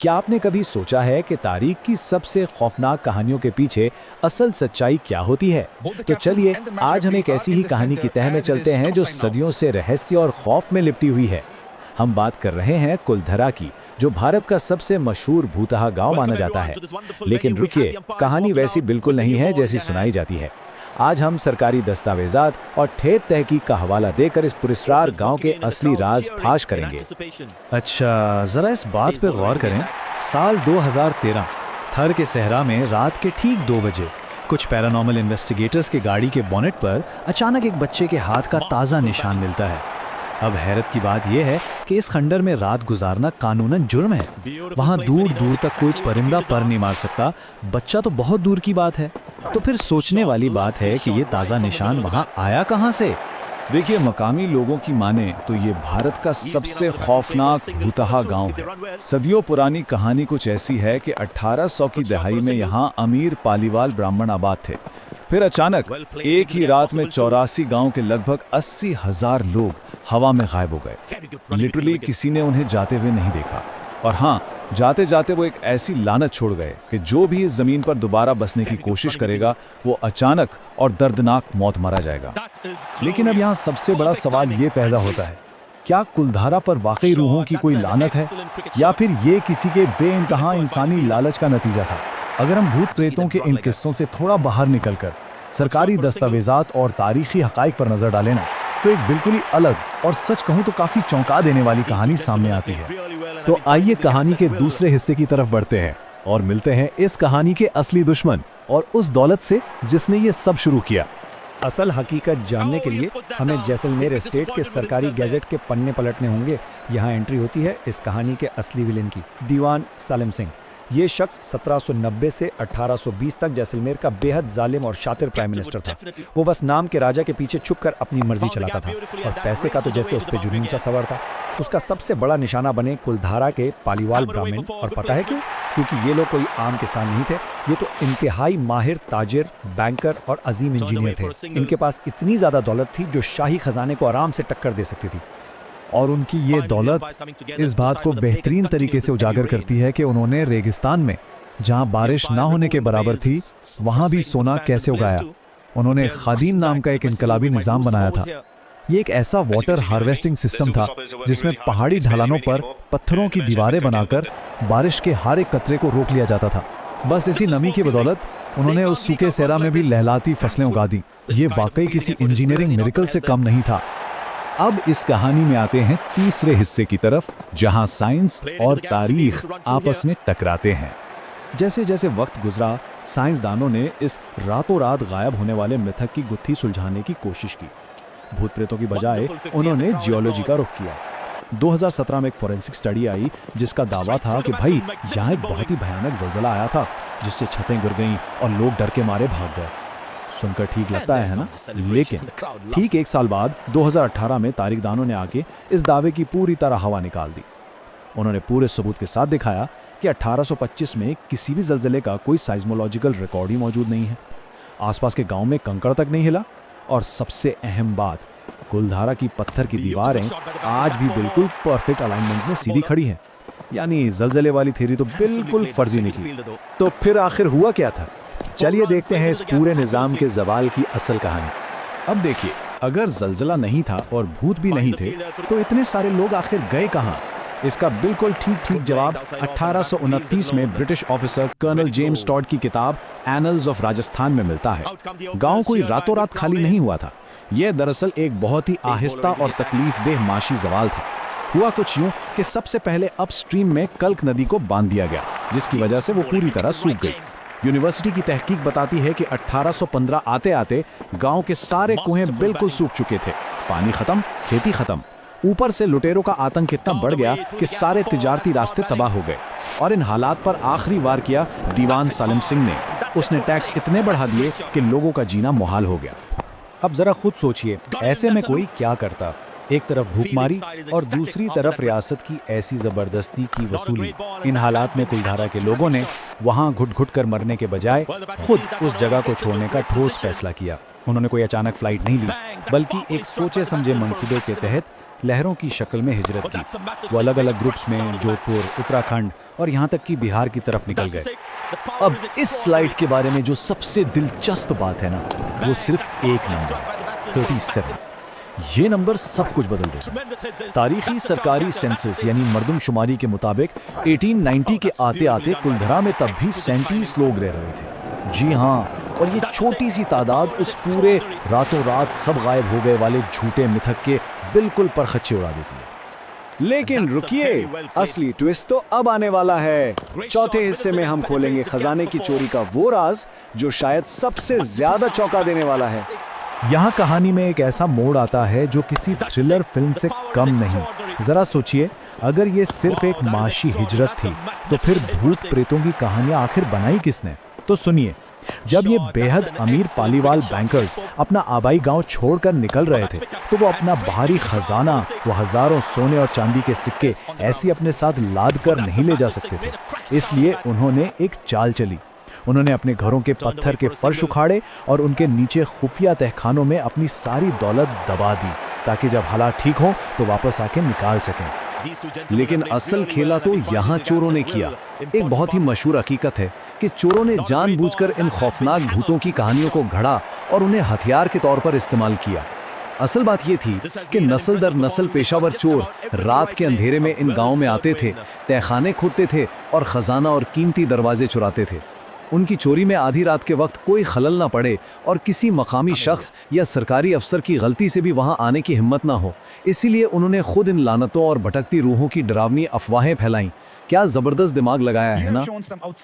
क्या आपने कभी सोचा है कि तारीख की सबसे खौफनाक कहानियों के पीछे असल सच्चाई क्या होती है? तो चलिए आज हम एक ऐसी ही कहानी की तह में चलते हैं जो सदियों से रहस्य और खौफ में लिपटी हुई है। हम बात कर रहे हैं कुलधरा की, जो भारत का सबसे मशहूर भूतहा गांव माना जाता है। लेकिन रुकिए, कहानी वैसी बिल्कुल नहीं है जैसी सुनाई जाती है। आज हम सरकारी दस्तावेजात और ठेठ तहकीक का हवाला देकर इस पुरस्कार गांव के असली राज फाश करेंगे। अच्छा, जरा इस बात पे गौर करें। साल 2013 थर के सहरा में रात के ठीक 2 बजे कुछ पैरानॉर्मल इन्वेस्टिगेटर्स के गाड़ी के बोनेट पर अचानक एक बच्चे के हाथ का ताज़ा निशान मिलता है। अब हैरत की बात यह है कि इस खंडर में रात गुजारना कानूनन जुर्म है। वहाँ दूर दूर तक कोई परिंदा पर नहीं मार सकता, बच्चा तो बहुत दूर की बात है। तो फिर सोचने वाली बात है कि ये ताज़ा निशान वहाँ आया कहाँ से? देखिए, मकामी लोगों की माने तो ये भारत का सबसे खौफनाक भूतहा गांव है। सदियों पुरानी कहानी कुछ ऐसी है कि 1800 की दहाई में यहाँ अमीर पालीवाल ब्राह्मण आबाद थे। फिर अचानक एक ही रात में 84 गांव के लगभग 80,000 लोग हवा में गायब हो गए। लिटरली किसी ने उन्हें जाते हुए नहीं देखा। और हाँ, जाते जाते वो एक ऐसी लानत छोड़ गए कि जो भी इस जमीन पर दोबारा बसने की कोशिश करेगा वो अचानक और दर्दनाक मौत मारा जाएगा। लेकिन अब यहाँ सबसे बड़ा सवाल ये पैदा होता है, क्या कुलधारा पर वाकई रूहों की कोई लानत है या फिर ये किसी के बेइंतहा इंसानी लालच का नतीजा था? अगर हम भूत प्रेतों के इन किस्सों से थोड़ा बाहर निकलकर सरकारी दस्तावेजात और तारीखी हकाइक पर नजर डालें ना, तो एक बिल्कुल ही अलग और सच कहूं तो काफी चौंका देने वाली कहानी सामने आती है। तो आइए कहानी के दूसरे हिस्से की तरफ बढ़ते हैं और मिलते हैं इस कहानी के असली दुश्मन और उस दौलत से जिसने ये सब शुरू किया। असल हकीकत जानने के लिए हमें जैसलमेर एस्टेट के सरकारी गैजेट के पन्ने पलटने होंगे। यहाँ एंट्री होती है इस कहानी के असली विलेन की, दीवान सालिम सिंह। ये शख्स 1790 से 1820 तक जैसलमेर का बेहद जालिम और शातिर प्राइम मिनिस्टर था। वो बस नाम के राजा के पीछे छुपकर अपनी मर्जी चलाता था और पैसे का तो जैसे उस पर जुनून सा सवार था। उसका सबसे बड़ा निशाना बने कुलधारा के पालीवाल ब्राह्मण। और पता है क्यों? क्योंकि ये लोग कोई आम किसान नहीं थे, ये तो इंतहाई माहिर ताजिर, बैंकर और अजीम इंजीनियर थे। इनके पास इतनी ज्यादा दौलत थी जो शाही खजाने को आराम से टक्कर दे सकती थी। और उनकी ये दौलत इस बात को बेहतरीन तरीके से उजागर करती है कि उन्होंने रेगिस्तान में, जहां बारिश ना होने के बराबर थी, वहां भी सोना कैसे उगाया। उन्होंने खादीन नाम का एक इनकलाबी निज़ाम बनाया था। ये एक ऐसा वाटर हार्वेस्टिंग सिस्टम था जिसमें पहाड़ी ढलानों पर पत्थरों की दीवारें बनाकर बारिश के हर एक कतरे को रोक लिया जाता था। बस इसी नमी की बदौलत उन्होंने उस सूखे सहरा में भी लहलाती फसलें उगा दी। ये वाकई किसी इंजीनियरिंग मिरेकल से कम नहीं था। अब इस कहानी में आते हैं तीसरे हिस्से की तरफ, जहां साइंस और तारीख आपस में टकराते हैं। जैसे जैसे वक्त गुजरा, साइंसदानों ने इस रातों रात गायब होने वाले मिथक की गुत्थी सुलझाने की कोशिश की। भूत प्रेतों की बजाय उन्होंने जियोलॉजी का रुख किया। 2017 में एक फोरेंसिक स्टडी आई जिसका दावा था कि भाई यहाँ एक बहुत ही भयानक जलजला आया था जिससे छतें गिर गईं और लोग डर के मारे भाग गए। सुनकर ठीक लगता है ना? लेकिन ठीक 1 साल बाद 2018 में तारीखदानों ने आके इस दावे की पूरी तरह हवा निकाल दी। उन्होंने पूरे सबूत के साथ दिखाया कि 1825 में किसी भी जलजले का कोई साइज्मोलॉजिकल रिकॉर्ड ही मौजूद नहीं है। आसपास के गांव में कंकड़ तक नहीं हिला। और सबसे अहम बात, कुलधारा की पत्थर की दीवारें आज भी बिल्कुल परफेक्ट अलाइनमेंट में सीधी खड़ी हैं। यानी जलजले वाली थ्योरी तो बिल्कुल फर्जी निकली। तो फिर आखिर हुआ क्या था? चलिए देखते हैं इस पूरे निज़ाम के ज़वाल की असल कहानी। अब देखिए, अगर जलजला नहीं था और भूत भी नहीं थे तो इतने सारे लोग आखिर गए कहाँ? इसका बिल्कुल ठीक जवाब 1829 में British officer colonel James Tod की किताब एनल्स ऑफ राजस्थान में मिलता है। गांव कोई रातों रात खाली नहीं हुआ था। यह दरअसल एक बहुत ही आहिस्ता और तकलीफदेह माशी ज़वाल था। हुआ कुछ यूं कि सबसे पहले अपस्ट्रीम में कल्क नदी को बांध दिया गया, जिसकी वजह से वो पूरी तरह सूख गई। यूनिवर्सिटी की तहकीक बताती है कि 1815 आते आते गांव के सारे कुएं बिल्कुल सूख चुके थे। पानी खत्म, खेती खत्म। ऊपर से लुटेरों का आतंक इतना बढ़ गया कि सारे तिजारती रास्ते तबाह हो गए। और इन हालात पर आखिरी वार किया दीवान सालिम सिंह ने। उसने टैक्स इतने बढ़ा दिए कि लोगों का जीना मुहाल हो गया। अब जरा खुद सोचिए, ऐसे में कोई क्या करता? एक तरफ भूखमारी और दूसरी तरफ रियासत की ऐसी जबरदस्ती की वसूली। इन हालात में कुलधारा के लोगों ने वहां घुट घुट कर मरने के बजाय खुद उस जगह को छोड़ने का ठोस फैसला किया। उन्होंने कोई अचानक फ्लाइट नहीं ली, बल्कि एक सोचे समझे मंसूबे के तहत लहरों की शक्ल में हिजरत की। वो अलग अलग ग्रुप्स में जोधपुर, उत्तराखंड और यहाँ तक कि बिहार की तरफ निकल गए। अब इस स्लाइड के बारे में जो सबसे दिलचस्प बात है ना, वो सिर्फ एक नंबर 37। ये नंबर सब कुछ बदल देगा। तारीखी सरकारी सेंसस यानी मर्दमशुमारी के मुताबिक 1890 के आते आते कुलधरा में तब भी 37 लोग रह रहे थे। जी हाँ, और ये छोटी सी तादाद उस पूरे रातों रात सब गायब हो गए वाले झूठे मिथक के बिल्कुल परखच्चे उड़ा देती है। लेकिन रुकिए, असली ट्विस्ट तो अब आने वाला है। चौथे हिस्से में हम खोलेंगे खजाने की चोरी का वो राज जो शायद सबसे ज्यादा चौंका देने वाला है। यहाँ कहानी में एक ऐसा मोड़ आता है जो किसी थ्रिलर फिल्म से कम नहीं। जरा सोचिए, अगर ये सिर्फ एक माशी हिजरत थी तो फिर भूत प्रेतों की कहानियां आखिर बनाई किसने? तो सुनिए, जब ये बेहद अमीर पालीवाल बैंकर्स अपना आबाई गांव छोड़कर निकल रहे थे तो वो अपना बाहरी खजाना, वो हजारों सोने और चांदी के सिक्के ऐसी अपने साथ लाद कर नहीं ले जा सकते थे। इसलिए उन्होंने एक चाल चली। उन्होंने अपने घरों के पत्थर के फर्श उखाड़े और उनके नीचे खुफिया तहखानों में अपनी सारी दौलत दबा दी ताकि जब हालात ठीक हो तो वापस आके निकाल सकें। लेकिन असल खेला तो यहाँ चोरों ने किया। एक बहुत ही मशहूर हकीकत है कि चोरों ने जानबूझकर इन खौफनाक भूतों की कहानियों को घड़ा और उन्हें हथियार के तौर पर इस्तेमाल किया। असल बात यह थी कि नस्ल दर नस्ल पेशावर चोर रात के अंधेरे में इन गांवों में आते थे, तहखाने खोदते थे और खजाना और कीमती दरवाजे चुराते थे। उनकी चोरी में आधी रात के वक्त कोई खलल ना पड़े और किसी मकामी शख्स या सरकारी अफसर की गलती से भी वहां आने की हिम्मत ना हो। इसीलिए उन्होंने खुद इन लानतों और भटकती रूहों की डरावनी अफवाहें फैलाईं। क्या जबरदस्त दिमाग लगाया है ना?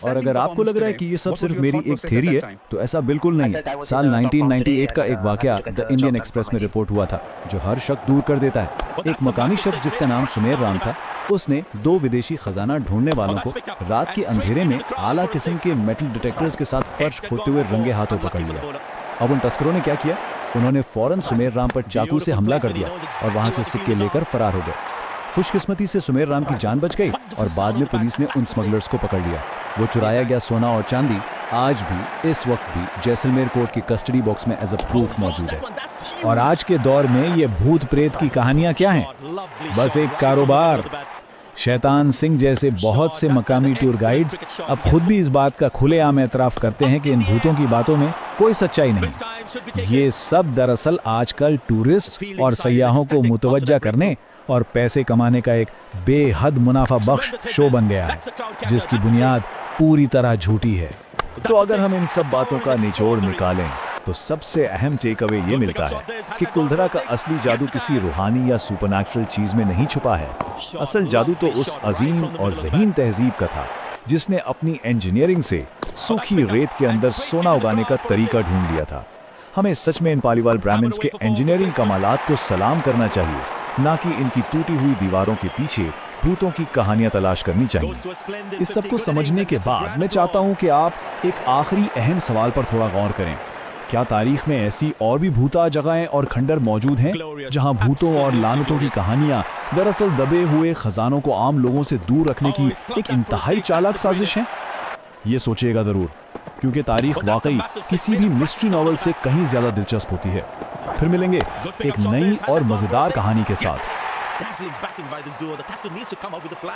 और अगर आपको लग रहा है कि ये सब सिर्फ मेरी एक थ्योरी है तो ऐसा बिल्कुल नहीं। साल 1998 का एक वाकया द इंडियन एक्सप्रेस में रिपोर्ट हुआ था जो हर शक दूर कर देता है। एक मकामी शख्स जिसका नाम सुमेर राम था, उसने 2 विदेशी खजाना ढूंढने वालों को रात के अंधेरे में आला किस्म के मेटल डिटेक्टर्स के साथ फर्श खोदते हुए रंगे हाथों पकड़ लिया। अब उन तस्करों ने क्या किया? उन्होंने फौरन सुमेर राम पर चाकू से हमला कर दिया और वहां से सिक्के लेकर फरार हो गए। खुशकिस्मती से सुमेर राम की जान बच गई और बाद में पुलिस ने उन स्मगलर्स को पकड़ लिया। वो चुराया गया सोना और चांदी आज भी इस वक्त भी जैसलमेर कोर्ट की कस्टडी बॉक्स में एज अ प्रूफ मौजूद है। और आज के दौर में ये भूत प्रेत की कहानियां क्या हैं? बस एक कारोबार। शैतान सिंह जैसे बहुत से मकामी टूर गाइड्स अब खुद भी इस बात का खुलेआम एतराफ करते हैं कि इन भूतों की बातों में कोई सच्चाई नहीं। ये सब दरअसल आजकल टूरिस्ट और सयाहों को मुतवज्जा करने और पैसे कमाने का एक बेहद मुनाफा बख्श शो बन गया है जिसकी बुनियाद पूरी तरह झूठी है। तो अगर हम इन सब बातों का निचोड़ निकालें तो सबसे अहम टेक अवे ये मिलता है कि कुलधरा का असली जादू किसी रूहानी या सुपरनैचुरल चीज में नहीं छुपा है। असल जादू तो उस अजीम और ज़हीन तहजीब का था जिसने अपनी इंजीनियरिंग से सूखी रेत के अंदर सोना उगाने का तरीका ढूंढ लिया था। हमें सच में इन पालीवाल ब्राह्मण्स के इंजीनियरिंग कमालात को सलाम करना चाहिए, ना कि इनकी टूटी हुई दीवारों के पीछे भूतों की कहानियां तलाश करनी चाहिए। इस सब को समझने के बाद मैं चाहता हूं कि आप एक आखिरी अहम सवाल पर थोड़ा गौर करें। क्या तारीख में ऐसी और भी भूता जगहें और खंडर मौजूद हैं जहां भूतों और लानतों की कहानियां दरअसल दबे हुए खजानों को आम लोगों से दूर रखने की एक इंतहाई चालाक साजिश है? ये सोचिएगा जरूर, क्योंकि तारीख वाकई किसी भी मिस्ट्री नॉवल से कहीं ज्यादा दिलचस्प होती है। फिर मिलेंगे एक नई और मजेदार कहानी के साथ।